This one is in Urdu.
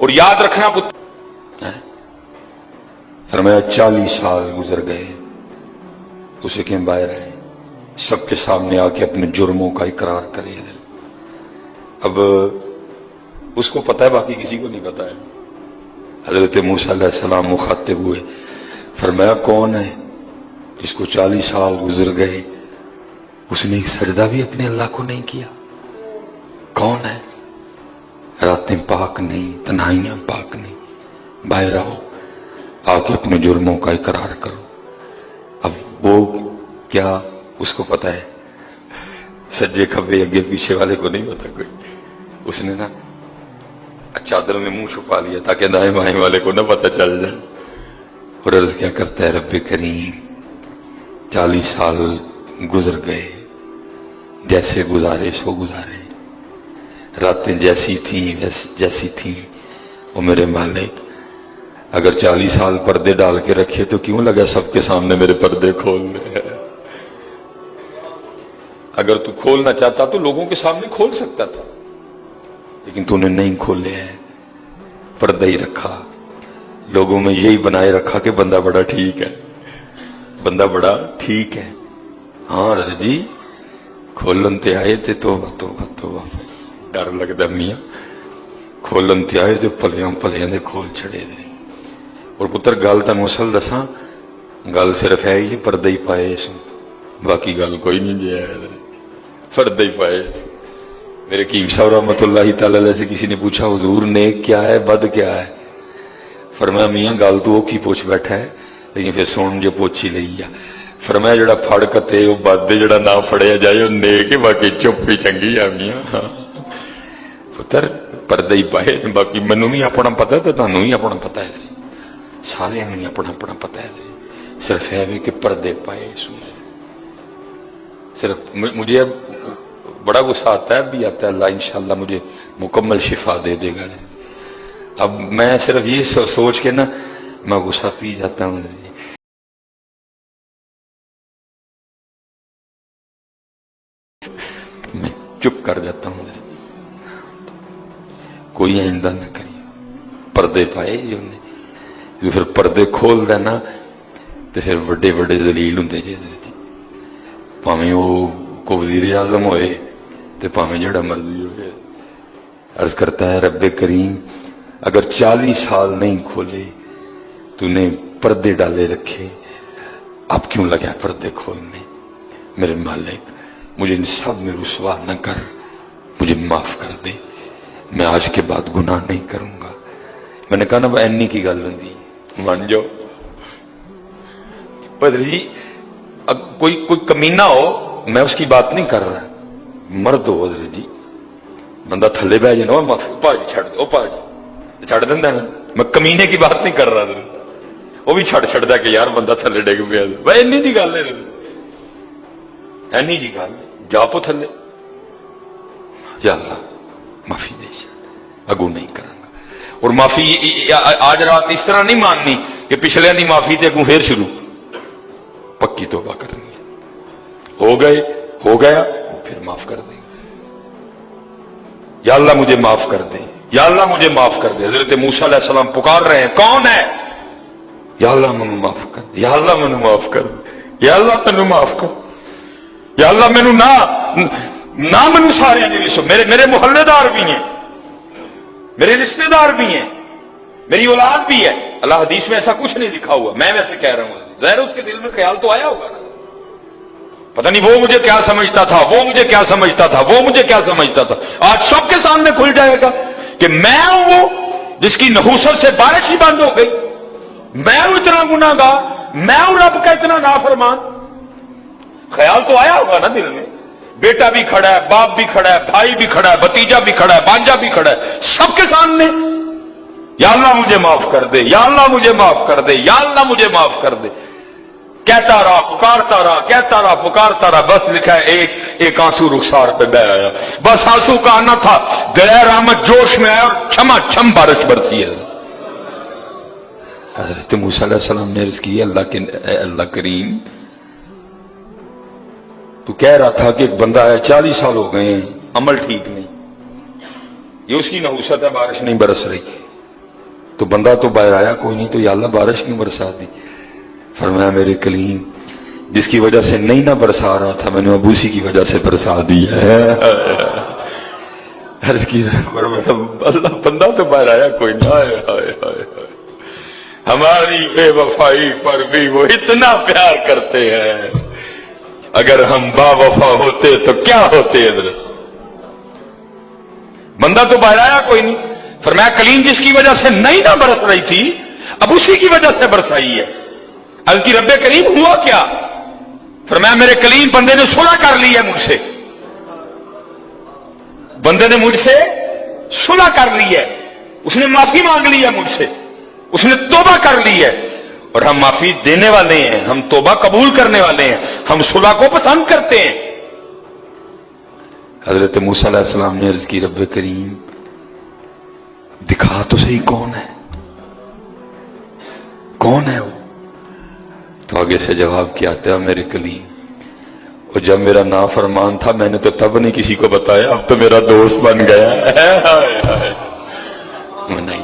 اور یاد رکھنا پتر، فرمایا 40 سال گزر گئے، اسے کہیں باہر آئے، سب کے سامنے آ کے اپنے جرموں کا اقرار کرے۔ اب اس کو پتا ہے، باقی کسی کو نہیں پتا ہے۔ حضرت موسیٰ علیہ السلام مخاطب ہوئے، فرمایا کون ہے جس کو 40 سال گزر گئے اس نے ایک سجدہ بھی اپنے اللہ کو نہیں کیا؟ کون ہے؟ راتیں پاک نہیں، تنہائیاں پاک نہیں، باہر آؤ، آ کے اپنے جرموں کا اقرار کرو۔ اب وہ کیا اس کو پتا ہے؟ سجے کھبے اگے پیچھے والے کو نہیں پتا کوئی۔ اس نے نا چادر میں منہ چھپا لیا تاکہ دائیں بائیں والے کو نہ پتا چل جائے، اور عرض کیا کرتا ہے، رب کریم 40 سال گزر گئے، جیسے گزارے سو گزارے، راتیں جیسی تھیں جیسی تھیں، وہ میرے مالک اگر 40 سال پردے ڈال کے رکھے تو کیوں لگا سب کے سامنے میرے پردے کھولنے؟ اگر تو کھولنا چاہتا تو لوگوں کے سامنے کھول سکتا تھا، لیکن تو نے نہیں کھولے ہیں، پردہ ہی رکھا، لوگوں میں یہی بنائے رکھا کہ بندہ بڑا ٹھیک ہے، بندہ بڑا ٹھیک ہے۔ ہاں جی کھولن تے آئے تے توبہ توبہ توبہ، ڈر لگتا میاں، کھولن تے آئے تے پلیاں پلیاں دے کھول چھڑے دے۔ اور پتر گل تنوں اصل دساں، گل صرف ہے یہ پردہ ہی پائے سن، باقی گل کوئی نہیں جی ہے، پردہ ہی پائے۔ میرے قیم صاحب رحمۃ اللہ تعالی علیہ سے کسی نے پوچھا حضور نیک کیا ہے بد کیا ہے؟ فرمایا میاں گل تو وہ کی پوچھ بیٹھا ہے، لیکن پھر سن جو پوچھی لئی آ۔ فرمایا جڑا پھڑ کتے وہ بد، جڑا نہ پھڑیا جائے وہ نیک، باقی چپ ہی چنگی آ میاں۔ پتر پردہ ہی پائے، باقی منوں بھی اپنا پتا ہے تو تانوں بھی اپنا پتا ہے، سارے ہی اپنا اپنا پتا ہے، صرف ہے کہ پردے پائے سن۔ صرف مجھے اب بڑا غصہ آتا ہے، بھی آتا ہے، اللہ انشاءاللہ مجھے مکمل شفا دے دے گا۔ اب میں صرف یہ سوچ کے نا میں غصہ پی جاتا ہوں، میں چپ کر جاتا ہوں، کوئی آئندہ نہ کریے۔ پردے پائے جی انہیں، جو پھر پردے کھول دینا تو پھر بڑے بڑے ذلیل ہوندے جی، پاویں وہ کو وزیر اعظم ہوئے تو پاویں جڑا مرضی ہوئے۔ عرض کرتا ہے رب کریم اگر 40 سال نہیں کھولے تو نے پردے ڈالے رکھے، اب کیوں لگا پردے کھولنے؟ میرے مالک مجھے ان سب میں رسوا نہ کر، مجھے معاف کر دے، میں آج کے بعد گناہ نہیں کروں گا۔ میں نے کہا نا وہ اینی کی گل ہوندی، مان جاؤ بدر جی، اب کوئی کمینہ ہو، میں اس کی بات نہیں کر رہا، مرد ہو حضرت جی، بندہ تھلے بہ جائے نا پا جی چھڑ دو، پا جی چھڑ دینا نا، میں کمینے کی بات نہیں کر رہا حضرت، وہ بھی چھڑ کہ یار بندہ تھلے ڈگ پیا، بھائی اینی دی گل ہے، اینی جی گل جا پو تھلے، یا اللہ معافی دے، اگو نہیں کروں گا۔ اور معافی آج رات اس طرح نہیں ماننی کہ پچھلے دی معافی تے اگوں پھر شروع، پکی توبہ کرنی ہے، ہو گیا پھر معاف کر دیں، یا اللہ مجھے معاف کر دے، یا اللہ مجھے معاف کر دے۔ حضرت موسیٰ علیہ السلام پکار رہے ہیں، کون ہے؟ یا اللہ مجھے معاف کر دے، یا اللہ مجھے معاف کر دے، یا اللہ مجھے معاف کر دے، یا اللہ مجھے نہ مجھے سارے میرے محلے دار بھی ہیں، میرے رشتہ دار بھی ہیں، میری اولاد بھی ہے۔ اللہ حدیث میں ایسا کچھ نہیں لکھا ہوا، میں ویسے کہہ رہا ہوں، ظاہر اس کے دل میں خیال تو آیا ہوگا نا، پتہ نہیں وہ مجھے کیا سمجھتا تھا، وہ مجھے کیا سمجھتا تھا، وہ مجھے کیا سمجھتا تھا۔ آج سب کے سامنے کھل جائے گا کہ میں ہوں وہ جس کی نحوست سے بارش ہی بند ہو گئی، میں ہوں اتنا گناہ گار، میں ہوں رب کا اتنا نافرمان۔ خیال تو آیا ہوگا نا دل میں، بیٹا بھی کھڑا ہے، باپ بھی کھڑا ہے، بھائی بھی کھڑا ہے، بھتیجا بھی کھڑا ہے، بانجا بھی کھڑا ہے، سب کے سامنے یا اللہ مجھے معاف کر دے، یا اللہ مجھے معاف کر دے، یا اللہ مجھے معاف کر دے۔ کہتا رہا، پکارتا رہا، کہتا رہا، پکارتا رہا، بس لکھا ہے ایک آنسو رخسار پہ بہ آیا، بس آنسو کا آنا تھا، دیا رحمت جوش میں آیا اور چھما چھم بارش برسی ہے۔ حضرت موسیٰ علیہ السلام نے عرض کی، اللہ کریم تو کہہ رہا تھا کہ ایک بندہ ہے 40 سال ہو گئے ہیں، عمل ٹھیک نہیں، یہ اس کی نحوست ہے، بارش نہیں برس رہی، تو بندہ تو باہر آیا کوئی نہیں، تو یا اللہ بارش کیوں برسا دی؟ فرمایا میرے کلیم جس کی وجہ سے نہیں نہ برسا رہا تھا میں نے اب اسی کی وجہ سے برسا دی ہے۔ عرض کی اللہ بندہ تو باہر آیا کوئی نہ، ہماری بے وفائی پر بھی وہ اتنا پیار کرتے ہیں، اگر ہم با وفا ہوتے تو کیا ہوتے؟ حضرت بندہ تو باہر آیا کوئی نہیں، فرمایا کلیم جس کی وجہ سے نہیں نہ برس رہی تھی اب اسی کی وجہ سے برسائی ہے۔ عرض کی رب کریم ہوا کیا؟ فرمایا میرے کلیم بندے نے صلح کر لی ہے مجھ سے، بندے نے مجھ سے صلح کر لی ہے، اس نے معافی مانگ لی ہے مجھ سے، اس نے توبہ کر لی ہے، اور ہم معافی دینے والے ہیں، ہم توبہ قبول کرنے والے ہیں، ہم صلح کو پسند کرتے ہیں۔ حضرت موسیٰ علیہ السلام نے عرض کی رب کریم دکھا تو صحیح کون ہے، کون ہے وہ؟ تو آگے سے جواب کیا آتا ہے میرے کلیم اور جب میرا نافرمان تھا میں نے تو تب نہیں کسی کو بتایا، اب تو میرا دوست بن گیا ہے۔ نہیں